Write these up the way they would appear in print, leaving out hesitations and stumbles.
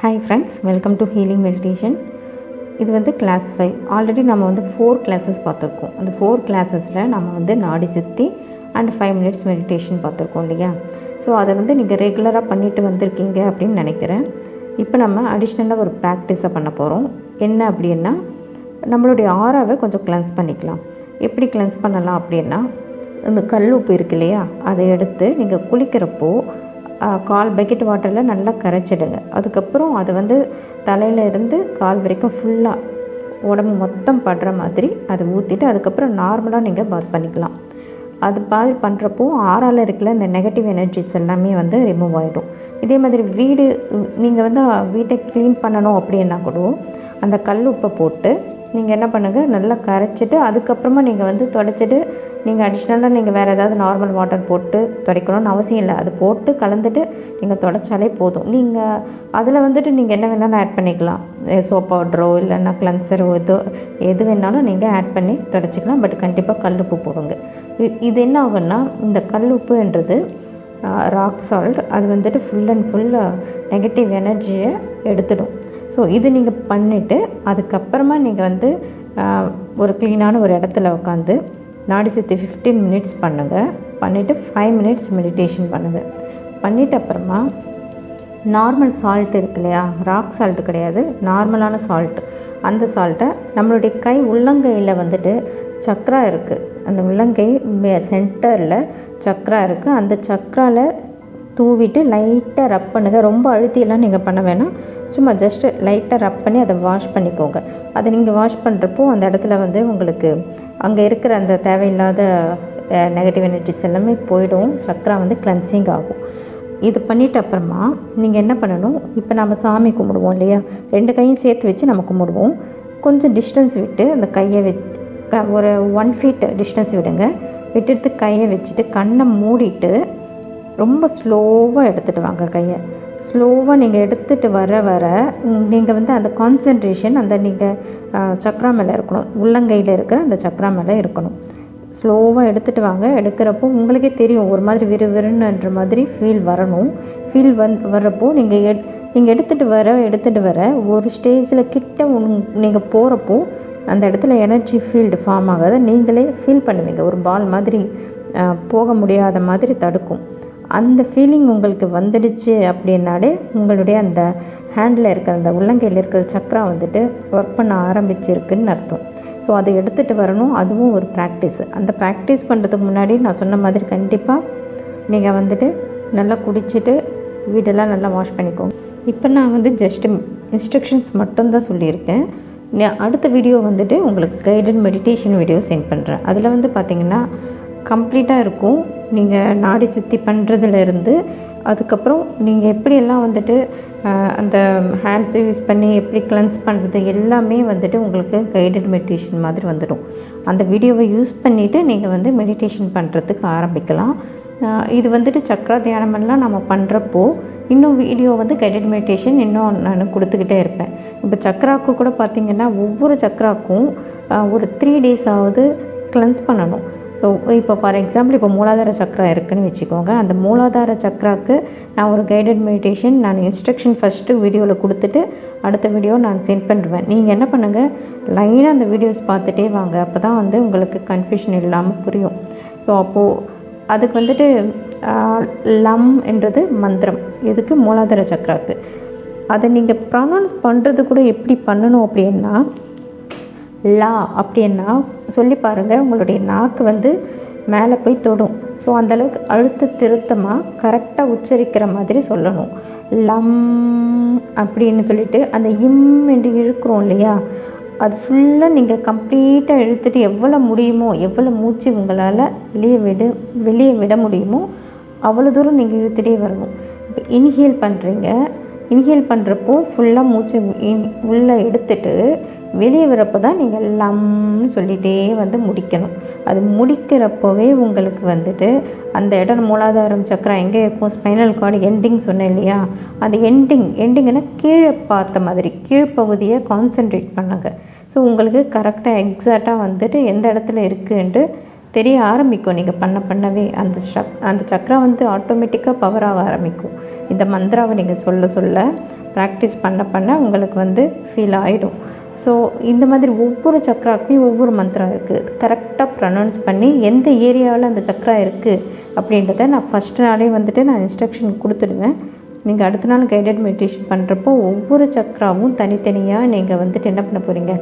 Hi friends, welcome to Healing Meditation. இது வந்து class 5. Already நம்ம வந்து 4 classes பார்த்துருக்கோம். அந்த 4 classes-ல நம்ம வந்து நாடி சுத்தி அண்ட் 5 minutes மெடிடேஷன் பார்த்துருக்கோம் இல்லையா? ஸோ அதை வந்து நீங்கள் ரெகுலராக பண்ணிட்டு வந்திருக்கீங்க அப்படின்னு நினைக்கிறேன். இப்போ நம்ம அடிஷ்னலாக ஒரு ப்ராக்டிஸை பண்ண போகிறோம். என்ன அப்படின்னா, நம்மளுடைய ஆராவை கொஞ்சம் கிளென்ஸ் பண்ணிக்கலாம். எப்படி கிளென்ஸ் பண்ணலாம் அப்படின்னா, இந்த கல் உப்பு இருக்கு இல்லையா, அதை எடுத்து நீங்கள் குளிக்கிறப்போ 1/4 பக்கெட் வாட்டரில் நல்லா கரைச்சிடுங்க. அதுக்கப்புறம் அதை வந்து தலையில் இருந்து கால் வரைக்கும் ஃபுல்லாக உடம்பு மொத்தம் படுற மாதிரி அதை ஊற்றிட்டு அதுக்கப்புறம் நார்மலாக நீங்கள் பாத் பண்ணிக்கலாம். அது பாத் பண்ணுறப்போ ஆறால் இருக்கிற இந்த நெகட்டிவ் எனர்ஜிஸ் எல்லாமே வந்து ரிமூவ் ஆகிடும். இதே மாதிரி நீங்கள் வந்து வீட்டை க்ளீன் பண்ணணும் அப்படின்னா கூட அந்த கல் உப்பை போட்டு நீங்கள் என்ன பண்ணுங்கள், நல்லா கரைச்சிட்டு அதுக்கப்புறமா நீங்கள் வந்து துடைச்சிட்டு நீங்கள் அடிஷ்னலாக நீங்கள் வேறு ஏதாவது நார்மல் வாட்டர் போட்டு துடைக்கணும்னு அவசியம் இல்லை. அது போட்டு கலந்துட்டு நீங்கள் துடைச்சாலே போதும். நீங்கள் அதில் வந்துட்டு நீங்கள் என்ன வேணாலும் ஆட் பண்ணிக்கலாம். சோப் பவுட்ரோ இல்லைன்னா கிளென்சரோ எது வேணாலும் நீங்கள் ஆட் பண்ணி துடைச்சிக்கலாம். பட் கண்டிப்பாக கல் உப்பு போடுங்க. இது என்ன ஆகுன்னா, இந்த கல் உப்புன்றது ராக் சால்ட், அது வந்துட்டு ஃபுல் அண்ட் ஃபுல் நெகட்டிவ் எனர்ஜியை எடுத்துடும். ஸோ இது நீங்கள் பண்ணிவிட்டு அதுக்கப்புறமா நீங்கள் வந்து ஒரு க்ளீனான ஒரு இடத்துல உட்காந்து நாடி சுற்றி 15 minutes பண்ணுங்கள். பண்ணிவிட்டு 5 minutes மெடிடேஷன் பண்ணுங்கள். பண்ணிவிட்டு அப்புறமா நார்மல் சால்ட் இருக்கு இல்லையா, ராக் சால்ட்டு கிடையாது, நார்மலான சால்ட், அந்த சால்ட்டை நம்மளுடைய கை உள்ளங்கையில் வந்துட்டு சக்ரா இருக்குது, அந்த உள்ளங்கை சென்டரில் சக்ரா இருக்குது, அந்த சக்ராவில் தூவிட்டு லைட்டாக ரப் பண்ணுங்கள். ரொம்ப அழுத்தியெல்லாம் நீங்கள் பண்ண வேணாம், சும்மா ஜஸ்ட்டு லைட்டாக ரப் பண்ணி அதை வாஷ் பண்ணிக்கோங்க. அதை நீங்கள் வாஷ் பண்ணுறப்போ அந்த இடத்துல வந்து உங்களுக்கு அங்கே இருக்கிற அந்த தேவையில்லாத நெகட்டிவ் எனர்ஜிஸ் எல்லாமே போயிடும். சக்ரா வந்து கிளென்சிங் ஆகும். இது பண்ணிவிட்டு அப்புறமா நீங்கள் என்ன பண்ணணும், இப்போ நம்ம சாமி கும்பிடுவோம் இல்லையா, 2 கையும் சேர்த்து வச்சு நம்ம கும்பிடுவோம். கொஞ்சம் டிஸ்டன்ஸ் விட்டு அந்த கையை ஒரு 1 feet டிஸ்டன்ஸ் விடுங்க. விட்டுட்டு கையை வச்சுட்டு கண்ணை மூடிட்டு ரொம்ப ஸ்லோவாக எடுத்துகிட்டு வாங்க. கையை ஸ்லோவாக நீங்கள் எடுத்துகிட்டு வர நீங்கள் வந்து அந்த கான்சன்ட்ரேஷன் அந்த நீங்கள் சக்ரா மேலே இருக்கணும், உள்ளங்கையில் இருக்கிற அந்த சக்ரா மேலே இருக்கணும். ஸ்லோவாக எடுத்துகிட்டு வாங்க. எடுக்கிறப்போ உங்களுக்கே தெரியும், ஒரு மாதிரி விறுவிறுன்ற மாதிரி ஃபீல் வரணும். வர்றப்போ நீங்கள் எடுத்துகிட்டு வர ஒரு ஸ்டேஜில் கிட்ட நீங்கள் போகிறப்போ அந்த இடத்துல எனர்ஜி ஃபீல்டு ஃபார்ம் ஆகாத நீங்களே ஃபீல் பண்ணுவீங்க. ஒரு பால் மாதிரி போக முடியாத மாதிரி தடுக்கும். அந்த ஃபீலிங் உங்களுக்கு வந்துடுச்சு அப்படின்னாலே உங்களுடைய அந்த ஹேண்டில் இருக்கிற அந்த உள்ளங்கையில் இருக்கிற சக்ரா வந்துட்டு ஒர்க் பண்ண ஆரம்பிச்சிருக்குன்னு அர்த்தம். ஸோ அதை எடுத்துகிட்டு வரணும். அதுவும் ஒரு ப்ராக்டிஸ். அந்த ப்ராக்டிஸ் பண்ணுறதுக்கு முன்னாடி நான் சொன்ன மாதிரி கண்டிப்பாக நீங்கள் வந்துட்டு நல்லா குடிச்சிட்டு வீடெல்லாம் நல்லா வாஷ் பண்ணிக்கோங்க. இப்போ நான் வந்து ஜஸ்ட்டு இன்ஸ்ட்ரக்ஷன்ஸ் மட்டும்தான் சொல்லியிருக்கேன். அடுத்த வீடியோ வந்துட்டு உங்களுக்கு கைடட் மெடிடேஷன் வீடியோ சென்ட் பண்ணுறேன். அதில் வந்து பார்த்திங்கன்னா கம்ப்ளீட்டாக இருக்கும். நீங்கள் நாடி சுற்றி பண்ணுறதுலேருந்து அதுக்கப்புறம் நீங்கள் எப்படியெல்லாம் வந்துட்டு அந்த ஹேண்ட்ஸை யூஸ் பண்ணி எப்படி கிளென்ஸ் பண்ணுறது எல்லாமே வந்துட்டு உங்களுக்கு கைடட் மெடிடேஷன் மாதிரி வந்துடும். அந்த வீடியோவை யூஸ் பண்ணிவிட்டு நீங்கள் வந்து மெடிடேஷன் பண்ணுறதுக்கு ஆரம்பிக்கலாம். இது வந்துட்டு சக்ரா தியானமெல்லாம் நம்ம பண்ணுறப்போ இன்னும் வீடியோ வந்து கைடட் மெடிடேஷன் இன்னும் நான் கொடுத்துக்கிட்டே இருப்பேன். இப்போ சக்ராவுக்கு கூட பார்த்திங்கன்னா ஒவ்வொரு சக்ராவுக்கும் ஒரு 3 days ஆகுது கிளென்ஸ் பண்ணணும். ஸோ இப்போ ஃபார் எக்ஸாம்பிள் இப்போ மூலாதார சக்ரா இருக்குதுன்னு வச்சுக்கோங்க. அந்த மூலாதார சக்ராவுக்கு நான் ஒரு கைடட் மெடிடேஷன் நான் இன்ஸ்ட்ரக்ஷன் ஃபஸ்ட்டு வீடியோவில் கொடுத்துட்டு அடுத்த வீடியோ நான் சென்ட் பண்ணுவேன். நீங்கள் என்ன பண்ணுங்கள், லைனாக அந்த வீடியோஸ் பார்த்துட்டே வாங்க. அப்போ தான் வந்து உங்களுக்கு கன்ஃபியூஷன் இல்லாமல் புரியும். ஸோ அப்போது அதுக்கு வந்துட்டு லம் என்றது மந்திரம், இதுக்கு மூலாதார சக்ராவுக்கு. அதை நீங்கள் ப்ரொனவுன்ஸ் பண்ணுறது கூட எப்படி பண்ணணும் அப்படின்னா, லா அப்படின்னா சொல்லி பாருங்கள், உங்களுடைய நாக்கு வந்து மேலே போய் தொடும். ஸோ அந்தளவுக்கு அழுத்த திருத்தமாக கரெக்டாக உச்சரிக்கிற மாதிரி சொல்லணும். லம் அப்படின்னு சொல்லிட்டு அந்த இம் என்று இழுக்கிறோம் இல்லையா, அது ஃபுல்லாக நீங்கள் கம்ப்ளீட்டாக இழுத்துட்டு எவ்வளோ முடியுமோ, எவ்வளோ மூச்சு உங்களால் வெளியே விட முடியுமோ அவ்வளோ தூரம் நீங்கள் இழுத்துட்டே வரணும். இப்போ இன்ஹேல் பண்ணுறீங்க, இன்ஹேல் பண்ணுறப்போ ஃபுல்லாக மூச்சை உள்ளே எடுத்துட்டு வெளியே வரப்போ தான் நீங்கள் லம்னு சொல்லிகிட்டே வந்து முடிக்கணும். அது முடிக்கிறப்போவே உங்களுக்கு வந்துட்டு அந்த இடம் மூலாதாரம் சக்கரா எங்கே இருக்கும், ஸ்பைனல் கார்டு எண்டிங் சொன்னேன் இல்லையா, அந்த எண்டிங்னா கீழே பார்த்த மாதிரி கீழ்ப்பகுதியை கான்சென்ட்ரேட் பண்ணுங்க. ஸோ உங்களுக்கு கரெக்டாக எக்ஸாக்டாக வந்துட்டு எந்த இடத்துல இருக்குன்ட்டு தெரிய ஆரம்பிக்கும். நீங்கள் பண்ணவே அந்த சக்கரா வந்து ஆட்டோமேட்டிக்காக பவர் ஆக ஆரம்பிக்கும். இந்த மந்திராவை நீங்கள் சொல்ல ப்ராக்டிஸ் பண்ண உங்களுக்கு வந்து ஃபீல் ஆகிடும். ஸோ இந்த மாதிரி ஒவ்வொரு சக்கராக்குமே ஒவ்வொரு மந்திரம் இருக்குது. கரெக்டாக ப்ரொனவுன்ஸ் பண்ணி எந்த ஏரியாவில் அந்த சக்கரா இருக்குது அப்படின்றத நான் ஃபஸ்ட்டு நாளே வந்துட்டு நான் இன்ஸ்ட்ரக்ஷன் கொடுத்துடுவேன். நீங்கள் அடுத்த நாள் கைடட் மெடிடேஷன் பண்ணுறப்போ ஒவ்வொரு சக்கராவும் தனித்தனியாக நீங்கள் வந்துட்டு என்ன பண்ண போகிறீங்க,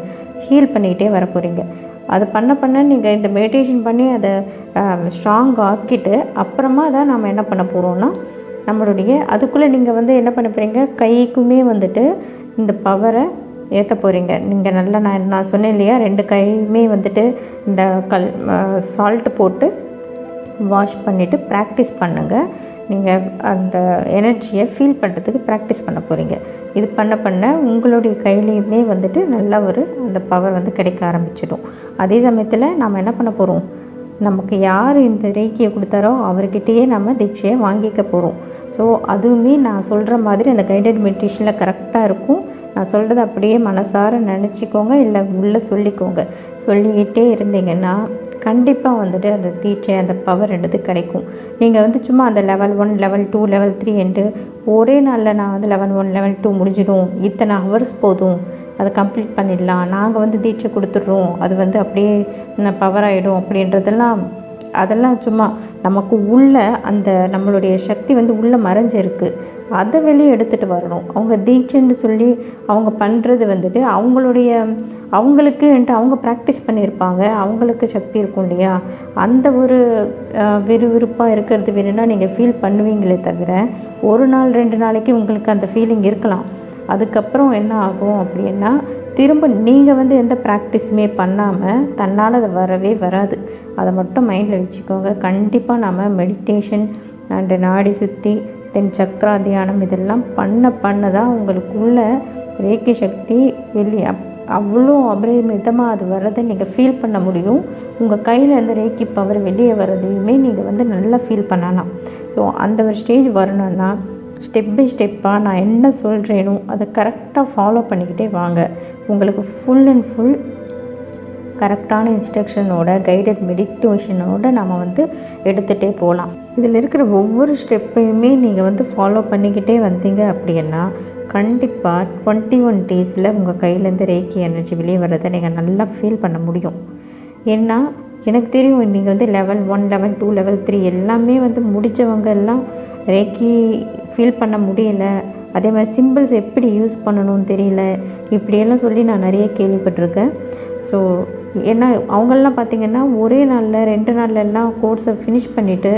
ஹீல் பண்ணிக்கிட்டே வர போகிறீங்க. அதை பண்ண நீங்கள் இந்த மெடிடேஷன் பண்ணி அதை ஸ்ட்ராங் ஆக்கிட்டு அப்புறமா தான் நம்ம என்ன பண்ண போகிறோன்னா நம்மளுடைய அதுக்குள்ளே நீங்கள் வந்து என்ன பண்ண போகிறீங்க, கைக்குமே வந்துட்டு இந்த பவரை ஏற்ற போகிறீங்க. நீங்கள் நல்லா நான் சொன்னேன் இல்லையா, 2 கையுமே வந்துட்டு இந்த சால்ட்டு போட்டு வாஷ் பண்ணிவிட்டு ப்ராக்டிஸ் பண்ணுங்கள். நீங்கள் அந்த எனர்ஜியை ஃபீல் பண்ணுறதுக்கு ப்ராக்டிஸ் பண்ண போகிறீங்க. இது பண்ண உங்களுடைய கையிலையுமே வந்துட்டு நல்ல அந்த பவர் வந்து கிடைக்க ஆரம்பிச்சிடும். அதே சமயத்தில் நாம் என்ன பண்ண போகிறோம், நமக்கு யார் இந்த ரேக்கியை கொடுத்தாரோ அவர்கிட்டயே நம்ம தீட்சையை வாங்கிக்க போகிறோம். ஸோ அதுவுமே நான் சொல்கிற மாதிரி அந்த கைடட் மெடிடேஷனில் கரெக்டாக இருக்கும். நான் சொல்கிறது அப்படியே மனசார நினச்சிக்கோங்க, இல்லை உள்ளே சொல்லிக்கிட்டே இருந்தீங்கன்னா கண்டிப்பாக வந்துட்டு அந்த தீட்சை அந்த பவர் எடுத்து கிடைக்கும். நீங்கள் வந்து சும்மா அந்த லெவல் 1 லெவல் 2 லெவல் 3 என்று ஒரே நாளில் நான் வந்து லெவல் 1 லெவல் 2 முடிஞ்சிடும், இத்தனை ஹவர்ஸ் போதும், அதை கம்ப்ளீட் பண்ணிடலாம், நாங்கள் வந்து தீட்சை கொடுத்துட்றோம், அது வந்து அப்படியே பவர் ஆகிடும் அப்படின்றதெல்லாம் அதெல்லாம் சும்மா நமக்கு உள்ள அந்த நம்மளுடைய சக்தி வந்து உள்ளே மறைஞ்சிருக்கு, அதை வெளியே எடுத்துகிட்டு வரணும். அவங்க தீட்சைன்னு சொல்லி அவங்க பண்ணுறது வந்துட்டு அவங்களுக்குன்ட்டு அவங்க ப்ராக்டிஸ் பண்ணியிருப்பாங்க, அவங்களுக்கு சக்தி இருக்கும் இல்லையா, அந்த ஒரு விறுவிறுப்பாக இருக்கிறது வேணும்னா நீங்கள் ஃபீல் பண்ணுவீங்களே தவிர 1 நாள் 2 நாளைக்கு உங்களுக்கு அந்த ஃபீலிங் இருக்கலாம். அதுக்கப்புறம் என்ன ஆகும் அப்படின்னா திரும்ப நீங்கள் வந்து எந்த ப்ராக்டிஸுமே பண்ணாமல் தன்னால் அது வரவே வராது. அதை மட்டும் மைண்டில் வச்சுக்கோங்க. கண்டிப்பாக நம்ம மெடிடேஷன் அண்டு நாடி சுற்றி தென் சக்ரா தியானம் இதெல்லாம் பண்ண தான் உங்களுக்குள்ள ரேக்கி சக்தி வெளியே அவ்வளோ அபரிமிதமாக அது வர்றதை நீங்கள் ஃபீல் பண்ண முடியும். உங்கள் கையில் அந்த ரேக்கி பவர் வெளியே வர்றதையுமே நீங்கள் வந்து நல்லா ஃபீல் பண்ணலாம். ஸோ அந்த ஒரு ஸ்டேஜ் வரணுன்னா ஸ்டெப் பை ஸ்டெப்பாக நான் என்ன சொல்கிறேனோ அதை கரெக்டாக ஃபாலோ பண்ணிக்கிட்டே வாங்க. உங்களுக்கு ஃபுல் அண்ட் ஃபுல் கரெக்டான இன்ஸ்ட்ரக்ஷனோட கைடட் மெடிடேஷனோட நம்ம வந்து எடுத்துகிட்டே போகலாம். இதில் இருக்கிற ஒவ்வொரு ஸ்டெப்பையுமே நீங்கள் வந்து ஃபாலோ பண்ணிக்கிட்டே வந்தீங்க அப்படின்னா கண்டிப்பாக 21 டேஸில் உங்கள் கையிலேருந்து ரேக்கி எனர்ஜி வெளியே வர்றதை நீங்கள் நல்லா ஃபீல் பண்ண முடியும். ஏன்னா எனக்கு தெரியும் நீங்கள் வந்து லெவல் 1 லெவல் 2 லெவல் 3 எல்லாமே வந்து முடித்தவங்க எல்லாம் ரேக்கி ஃபீல் பண்ண முடியலை, அதே மாதிரி சிம்பிள்ஸ் எப்படி யூஸ் பண்ணணும்னு தெரியல, இப்படியெல்லாம் சொல்லி நான் நிறைய கேள்விப்பட்டிருக்கேன். ஸோ ஏன்னா அவங்களெலாம் பார்த்திங்கன்னா ஒரே நாளில் 2 நாள்லாம் கோர்ஸை ஃபினிஷ் பண்ணிவிட்டு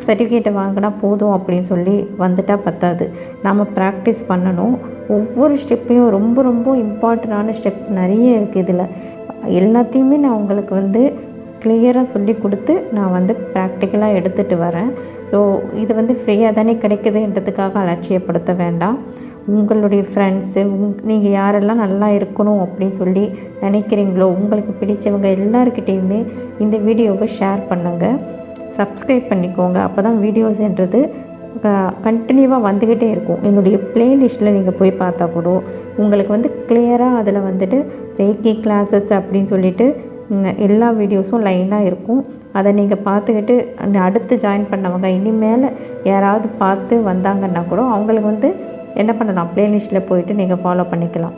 சர்டிஃபிகேட்டை வாங்கினா போதும் அப்படின்னு சொல்லி வந்துட்டால் பத்தாது. நம்ம ப்ராக்டிஸ் பண்ணணும். ஒவ்வொரு ஸ்டெப்பையும் ரொம்ப ரொம்ப இம்பார்ட்டண்டான ஸ்டெப்ஸ் நிறைய இருக்குது. இதில் எல்லாத்தையுமே நான் உங்களுக்கு வந்து கிளியராக சொல்லி கொடுத்து நான் வந்து ப்ராக்டிக்கலாக எடுத்துகிட்டு வரேன். ஸோ இது வந்து ஃப்ரீயாக தானே கிடைக்குதுன்றதுக்காக அலட்சியப்படுத்த வேண்டாம். உங்களுடைய ஃப்ரெண்ட்ஸு நீங்கள் யாரெல்லாம் நல்லா இருக்கணும் அப்படின்னு சொல்லி நினைக்கிறீங்களோ உங்களுக்கு பிடிச்சவங்க எல்லாருக்கிட்டேயுமே இந்த வீடியோவை ஷேர் பண்ணுங்கள், சப்ஸ்கிரைப் பண்ணிக்கோங்க. அப்போ தான் வீடியோஸ்ன்றது கண்டினியூவாக வந்துக்கிட்டே இருக்கும். என்னுடைய ப்ளேலிஸ்ட்டில் நீங்கள் போய் பார்த்தா கூட உங்களுக்கு வந்து கிளியராக அதில் வந்துட்டு ரேக்கி கிளாஸஸ் அப்படின்னு சொல்லிட்டு எல்லா வீடியோஸும் லைனாக இருக்கும். அதை நீங்கள் பார்த்துக்கிட்டு அடுத்து ஜாயின் பண்ணவங்க இனிமேல் யாராவது பார்த்து வந்தாங்கன்னா கூட அவங்களுக்கு வந்து என்ன பண்ணலாம், ப்ளேலிஸ்ட்டில் போயிட்டு நீங்கள் ஃபாலோ பண்ணிக்கலாம்.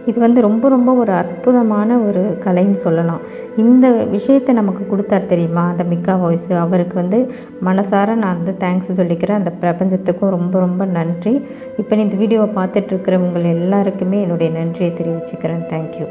இது வந்து ரொம்ப ரொம்ப ஒரு அற்புதமான ஒரு கலைன்னு சொல்லலாம். இந்த விஷயத்தை நமக்கு கொடுத்தார் தெரியுமா அந்த மிக்கா வாய்ஸ், அவருக்கு வந்து மனசார நான் வந்து தேங்க்ஸ் சொல்லிக்கிறேன். அந்த பிரபஞ்சத்துக்கும் ரொம்ப ரொம்ப நன்றி. இப்போ இந்த வீடியோவை பார்த்துட்ருக்கிறவங்க எல்லாருக்குமே என்னுடைய நன்றியை தெரிவிச்சுக்கிறேன். தேங்க்யூ.